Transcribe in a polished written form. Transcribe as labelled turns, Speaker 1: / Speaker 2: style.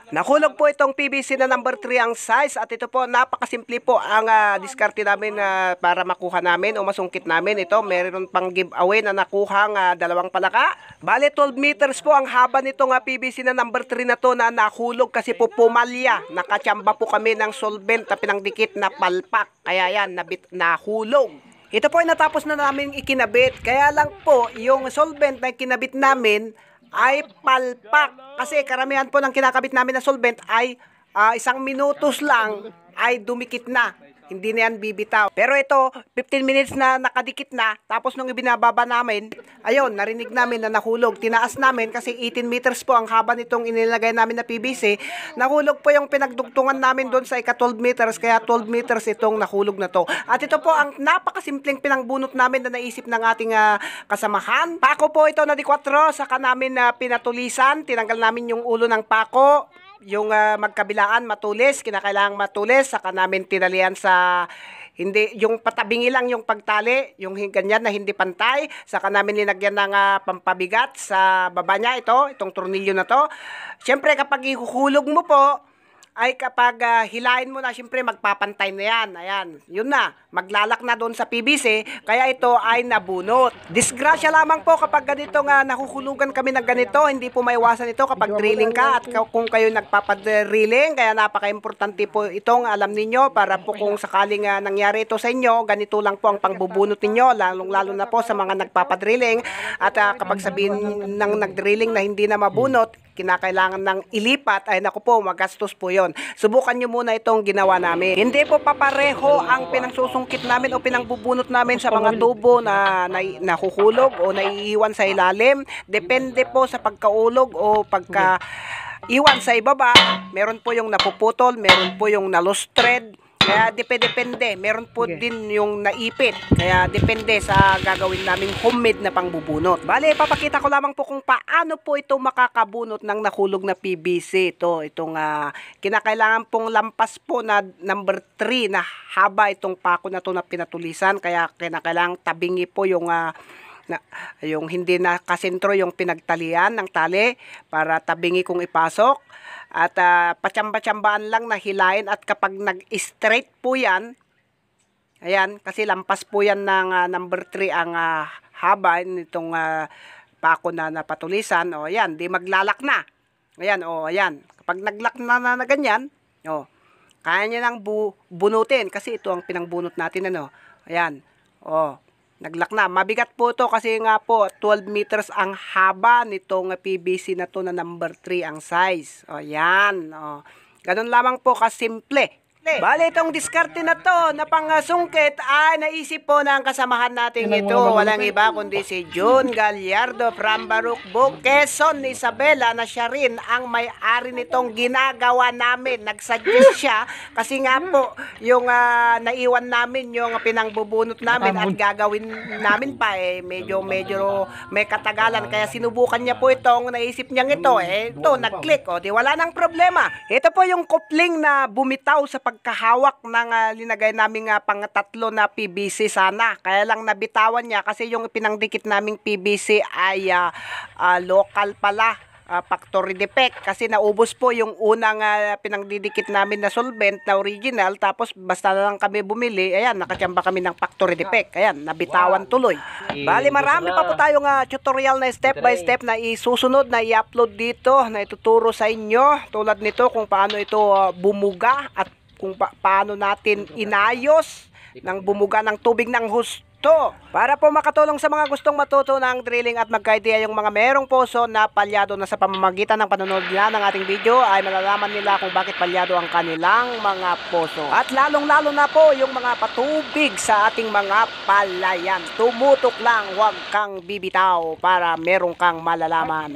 Speaker 1: Nakulog po itong PVC na number 3 ang size at ito po napakasimple po ang diskarte namin para makuha namin o masungkit namin. Ito meron pang giveaway na nakuhang dalawang palaka. Bale 12 meters po ang haba nitong PVC na number 3 na to na nahulog kasi po pumalya. Nakachamba po kami ng solvent na pinangdikit na palpak. Kaya yan, nahulog. Ito po ay natapos na namin ikinabit. Kaya lang po yung solvent na kinabit namin ay palpak. Kasi karamihan po ng kinakabit namin na solvent ay isang minutos lang ay dumikit na. Hindi na yan bibitaw. Pero ito, 15 minutes na nakadikit na. Tapos nung ibinababa namin, ayun, narinig namin na nahulog. Tinaas namin kasi 18 meters po ang haba nitong inilagay namin na PVC. Nahulog po yung pinagdugtungan namin doon sa 12 meters. Kaya 12 meters itong nahulog na to. At ito po ang napakasimpleng pinangbunot namin na naisip ng ating kasamahan. Pako po ito na di 4. Saka namin pinatulisan. Tinanggal namin yung ulo ng pako. Yung magkabilaan matulis, kinakailangang matulis, saka namin tinalian sa hindi yung patabingi lang yung pagtali, yung ganyan na hindi pantay, saka namin linagyan ng pampabigat sa baba niya itong tornilyo na to. Siyempre kapag ihuhulog mo po ay kapag hilain mo na, siyempre magpapantay na yan. Ayan, yun na. Maglalak na doon sa PVC, kaya ito ay nabunot. Disgrasya lamang po kapag ganito nga nahuhulugan kami ng ganito. Hindi po maiwasan ito kapag drilling ka at kung kayo nagpapadrilling. Kaya napaka-importante po itong alam ninyo para po kung sakaling nangyari ito sa inyo, ganito lang po ang pangbubunot ninyo, lalong-lalo na po sa mga nagpapadrilling. At kapag sabihin ng nagdrilling na hindi na mabunot, kinakailangan ng ilipat, ay naku po, magastos po yon. Subukan nyo muna itong ginawa namin. Hindi po papareho ang pinangsusungkit namin o pinangbubunot namin sa mga tubo na nahuhulog o naiiwan sa ilalim. Depende po sa pagkaulog o pagka-iwan sa ibaba. Meron po yung napuputol, meron po yung na-lost thread. Kaya depende. Meron po din yung naipit. Kaya depende sa gagawin naming homemade na pangbubunot. Bale, papakita ko lamang po kung paano po ito makakabunot ng nahulog na PVC. Itong kinakailangan pong lampas po na number 3 na haba itong pako na to na pinatulisan. Kaya kinakailangan tabingi po yung yung hindi na kasentro yung pinagtalian ng tali para tabingi kung ipasok. At patsamba-tsambaan lang na hilain at kapag nag-straight po yan, ayan, kasi lampas po yan ng number 3 ang haba nitong pako na napatulisan, o ayan, di maglalak na. Ayan, o ayan, kapag naglak na ganyan, o, kaya niya nang bunutin kasi ito ang pinangbunot natin, ano, ayan, o, naglak na. Mabigat po ito kasi nga po 12 meters ang haba nitong PVC na to na number 3 ang size. O yan. O. Ganun lamang po kasimple. Bale, itong diskarte na to na pangsungkit ay naisip po ng kasamahan natin ito. Walang iba kundi si June Gallardo from Barukbuk, Quezon, Isabela, na siya rin ang may-ari nitong ginagawa namin. Nagsuggest siya kasi nga po yung naiwan namin, yung pinangbubunot namin at gagawin namin pa medyo may katagalan. Kaya sinubukan niya po itong naisip niyang ito. Ito, nag-click. O, di wala nang problema. Ito po yung coupling na bumitaw sa pagkahawak ng linagay naming pang-tatlo na PVC sana. Kaya lang nabitawan niya kasi yung pinangdikit naming PVC ay local pala. Factory defect kasi naubos po yung unang pinangdidikit namin na solvent na original, tapos basta na lang kami bumili, ayan, nakachamba kami ng factory defect, ayan, nabitawan tuloy. Bali, marami pa po tayong tutorial na step by step na isusunod na i-upload dito na ituturo sa inyo, tulad nito kung paano ito bumuga at kung paano natin inayos ng bumuga ng tubig ng husto. Para po makatulong sa mga gustong matuto ng drilling at magka-idea yung mga merong poso na palyado na sa pamamagitan ng panonood nila ng ating video, ay malalaman nila kung bakit palyado ang kanilang mga poso. At lalong-lalo na po yung mga patubig sa ating mga palayan. Tumutok lang, huwag kang bibitaw para merong kang malalaman.